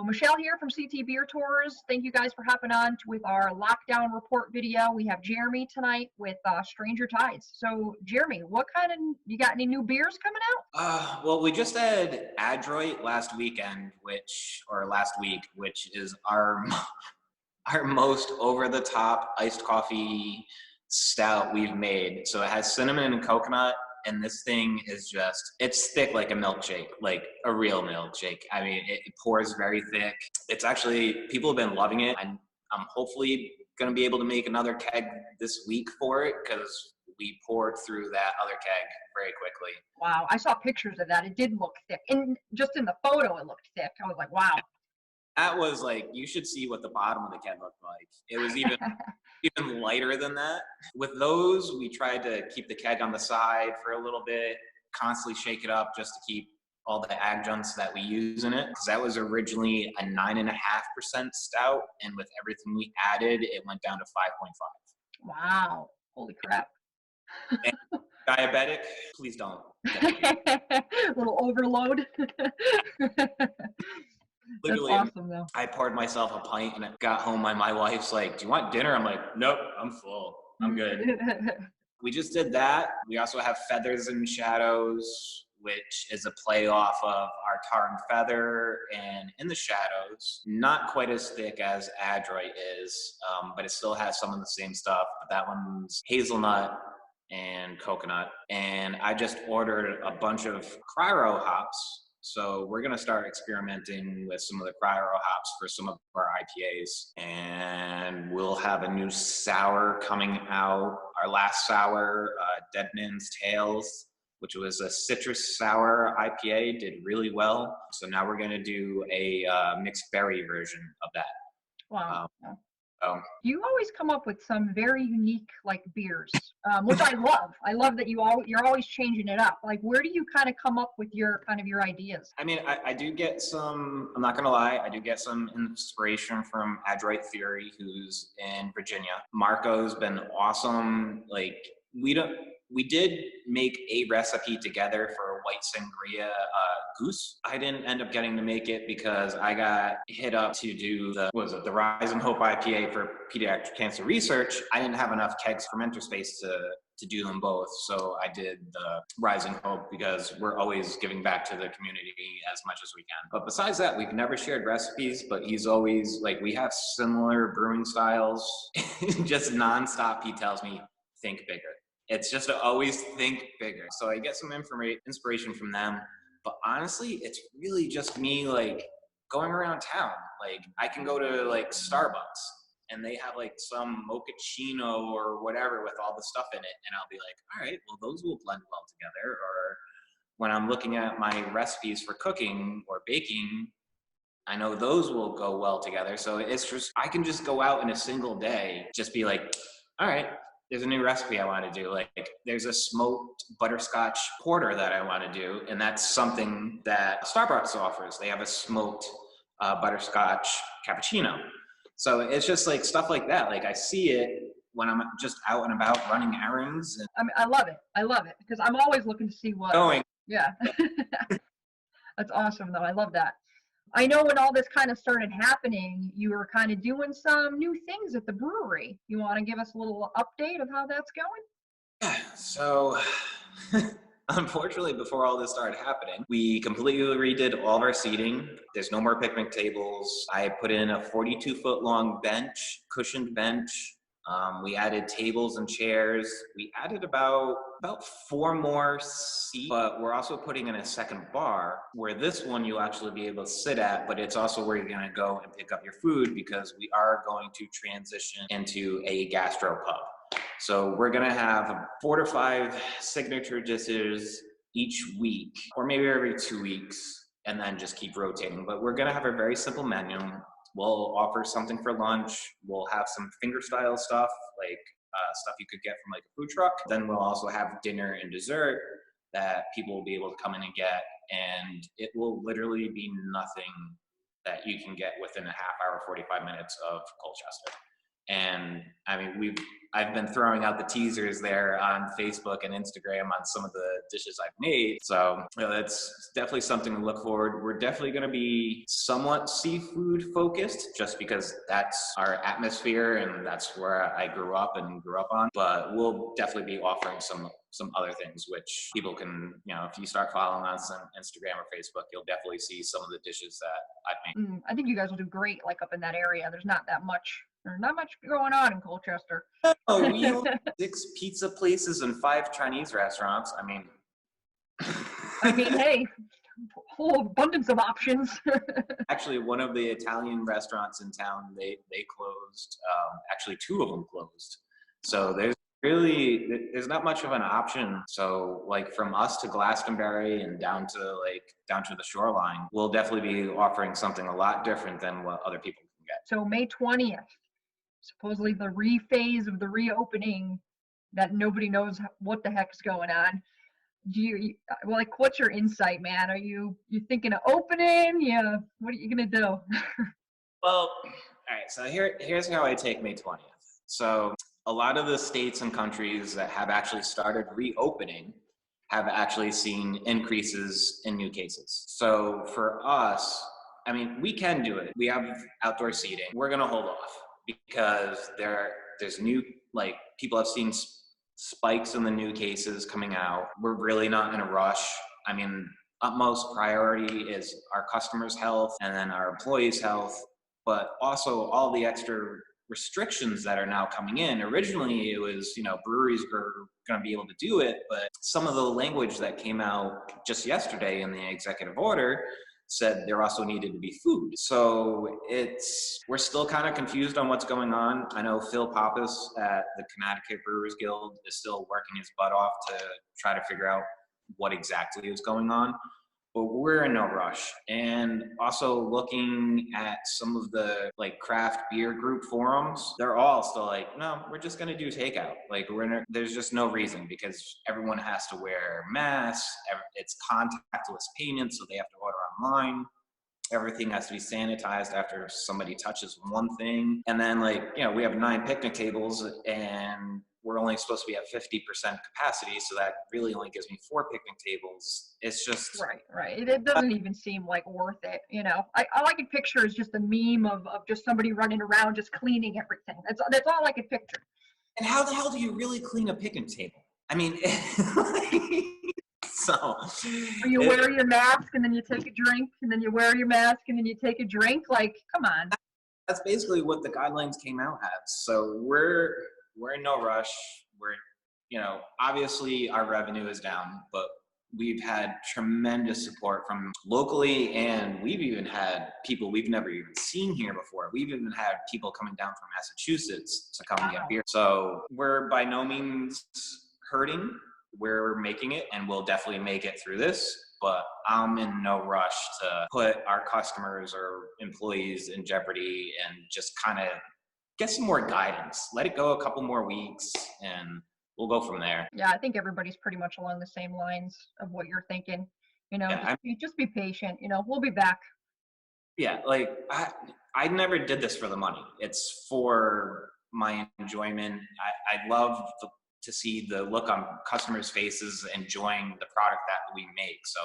Michelle here from CT Beer Tours. Thank you guys for hopping on with our lockdown report video. We have Jeremy tonight with Stranger Tides. So Jeremy, you got any new beers coming out? Well, we just had Adroit last week, which is our most over-the-top iced coffee stout we've made. So it has cinnamon and coconut, and this thing is it's thick like a milkshake, like a real milkshake. I mean, it pours very thick. It's actually, people have been loving it. I'm hopefully going to be able to make another keg this week for it, because we poured through that other keg very quickly. Wow, I saw pictures of that. It did look thick. And just in the photo, it looked thick. I was like, wow. That was like, you should see what the bottom of the keg looked like. It was even even lighter than that. With those, we tried to keep the keg on the side for a little bit, constantly shake it up just to keep all the adjuncts that we use in it. Because that was originally a 9.5% stout, and with everything we added, it went down to 5.5. Wow, holy crap. And diabetic, please don't. Little overload. Literally, that's awesome, though. I poured myself a pint and I got home and my wife's like, do you want dinner? I'm like, nope, I'm full. I'm good. We just did that. We also have Feathers and Shadows, which is a play off of our Tar and Feather and In the Shadows. Not quite as thick as Adroit is, but it still has some of the same stuff. But that one's hazelnut and coconut. And I just ordered a bunch of Cryo hops. So we're going to start experimenting with some of the Cryo hops for some of our IPAs. And we'll have a new sour coming out. Our last sour, Dead Man's Tales, which was a citrus sour IPA, did really well. So now we're going to do a mixed berry version of that. Wow. You always come up with some very unique beers, which I love. I love that you're always changing it up. Like, where do you kind of come up with your ideas? I mean, I do get some, I'm not gonna lie, I do get some inspiration from Adroit Theory, who's in Virginia. Marco's been awesome. Like, we did make a recipe together for a white sangria goose. I didn't end up getting to make it because I got hit up to do the Rise and Hope IPA for pediatric cancer research. I didn't have enough kegs fermenter space to do them both. So I did the Rise and Hope because we're always giving back to the community as much as we can. But besides that, we've never shared recipes, but he's always like, we have similar brewing styles. Just nonstop, he tells me, think bigger. It's just to always think bigger. So I get some inspiration from them. But honestly, it's really just me going around town. Like, I can go to Starbucks and they have some mochaccino or whatever with all the stuff in it. And I'll be like, all right, well, those will blend well together. Or when I'm looking at my recipes for cooking or baking, I know those will go well together. So it's just, I can just go out in a single day, just be like, all right, there's a new recipe I want to do. There's a smoked butterscotch porter that I want to do, and that's something that Starbucks offers. They have a smoked butterscotch cappuccino. So it's just stuff like that. I see it when I'm just out and about running errands. I mean, I love it because I'm always looking to see what. Going. Yeah. That's awesome, though. I love that. I know when all this kind of started happening, you were kind of doing some new things at the brewery. You want to give us a little update of how that's going? Yeah, so unfortunately, before all this started happening, we completely redid all of our seating. There's no more picnic tables. I put in a 42-foot long bench, cushioned bench. We added tables and chairs. We added about 4 more seats, but we're also putting in a second bar where this one you'll actually be able to sit at, but it's also where you're going to go and pick up your food because we are going to transition into a gastro pub. So we're going to have 4 to 5 signature dishes each week, or maybe every 2 weeks, and then just keep rotating. But we're going to have a very simple menu. We'll offer something for lunch. We'll have some finger-style stuff, stuff you could get from a food truck. Then we'll also have dinner and dessert that people will be able to come in and get. And it will literally be nothing that you can get within a half hour, 45 minutes of Colchester. And I mean, we've I've been throwing out the teasers there on Facebook and Instagram on some of the dishes I've made. So that's definitely something to look forward. We're definitely going to be somewhat seafood focused just because that's our atmosphere and that's where I grew up and grew up on. But we'll definitely be offering some other things which people can, if you start following us on Instagram or Facebook, you'll definitely see some of the dishes that I've made. I think you guys will do great, like up in that area. There's not much going on in Colchester. Oh, we have 6 pizza places and 5 Chinese restaurants. Hey, whole abundance of options. Actually, one of the Italian restaurants in town, they closed. Actually, 2 of them closed. So there's not much of an option. So like from us to Glastonbury and down to the shoreline, we'll definitely be offering something a lot different than what other people can get. So May 20th, supposedly the phase of the reopening that nobody knows what the heck's going on. What's your insight, man? Are you thinking of opening? Yeah, what are you gonna do? Well, all right, so here's how I take May 20th. So a lot of the states and countries that have actually started reopening have actually seen increases in new cases. So for us, we can do it. We have outdoor seating. We're gonna hold off because there's new, people have seen spikes in the new cases coming out. We're really not in a rush. Utmost priority is our customers' health and then our employees' health, but also all the extra restrictions that are now coming in. Originally, it was, breweries were going to be able to do it, but some of the language that came out just yesterday in the executive order said there also needed to be food. So we're still kind of confused on what's going on. I know Phil Pappas at the Connecticut Brewers Guild is still working his butt off to try to figure out what exactly is going on, but we're in no rush. And also looking at some of the craft beer group forums, they're all still no, we're just going to do takeout. There's just no reason because everyone has to wear masks. It's contactless payment, so they have to order online. Everything has to be sanitized after somebody touches one thing. And then we have 9 picnic tables and we're only supposed to be at 50% capacity. So that really only gives me 4 picnic tables. It's just. Right. It doesn't even seem worth it. All I could picture is just a meme of just somebody running around, just cleaning everything. That's all I could picture. And how the hell do you really clean a picnic table? So you wear your mask and then you take a drink and then you wear your mask and then you take a drink. Come on. That's basically what the guidelines came out as. So we're in no rush. We're, obviously our revenue is down, but we've had tremendous support from locally, and we've even had people we've never even seen here before. We've even had people coming down from Massachusetts to come and get beer. So we're by no means hurting. We're making it, and we'll definitely make it through this, but I'm in no rush to put our customers or employees in jeopardy and just kind of get some more guidance. Let it go a couple more weeks, and we'll go from there. Yeah, I think everybody's pretty much along the same lines of what you're thinking. Just be patient. We'll be back. Yeah, I never did this for the money. It's for my enjoyment. I love to see the look on customers' faces enjoying the product that we make. So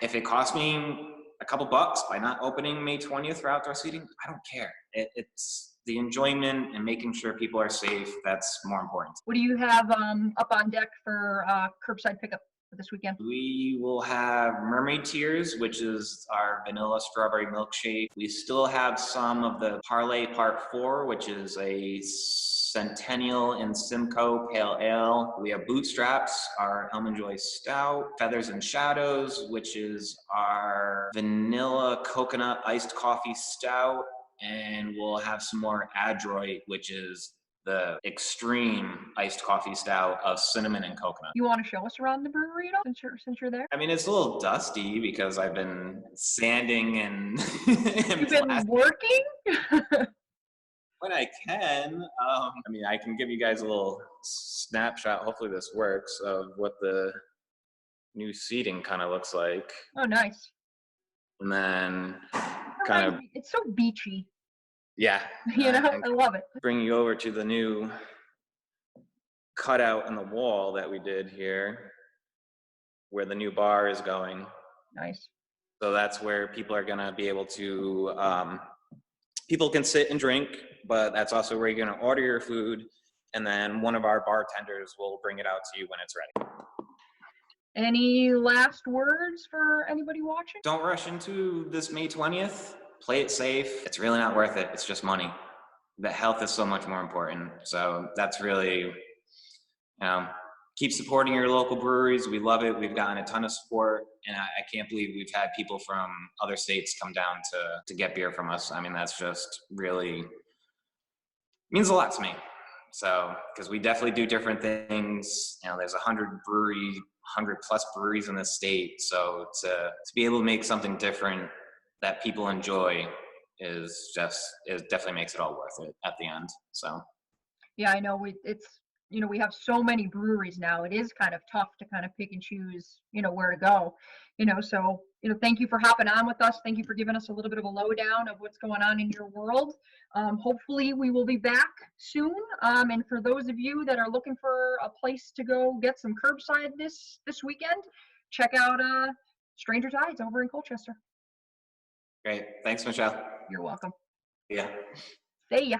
if it costs me a couple bucks by not opening May 20th for outdoor seating, I don't care. It's the enjoyment and making sure people are safe. That's more important. What do you have up on deck for curbside pickup this weekend? We will have Mermaid Tears, which is our vanilla strawberry milkshake. We still have some of the Parlay Part 4, which is a Centennial and Simcoe Pale Ale. We have Bootstraps, our Almond Joy Stout. Feathers and Shadows, which is our vanilla coconut iced coffee stout. And we'll have some more Adroit, which is the extreme iced coffee stout of cinnamon and coconut. You want to show us around the brewery at all since you're there? It's a little dusty because I've been sanding and You've been working? When I can. I can give you guys a little snapshot, hopefully this works, of what the new seating kind of looks like. Oh, nice. And then it's so beachy. Yeah. I love it. Bring you over to the new cutout in the wall that we did here where the new bar is going. Nice. So that's where people are going to be able to, people can sit and drink, but that's also where you're going to order your food. And then one of our bartenders will bring it out to you when it's ready. Any last words for anybody watching? Don't rush into this May 20th. Play it safe. It's really not worth it. It's just money. The health is so much more important. So that's really, keep supporting your local breweries. We love it. We've gotten a ton of support, and I can't believe we've had people from other states come down to get beer from us. I mean, that's just really means a lot to me. So, because we definitely do different things. There's 100 plus breweries in the state. So to be able to make something different that people enjoy it definitely makes it all worth it at the end. So. Yeah, I know we have so many breweries now. It is kind of tough to kind of pick and choose, where to go, so, thank you for hopping on with us. Thank you for giving us a little bit of a lowdown of what's going on in your world. Hopefully we will be back soon. And for those of you that are looking for a place to go get some curbside this weekend, check out Stranger Tides over in Colchester. Great. Thanks, Michelle. You're welcome. Yeah. See ya.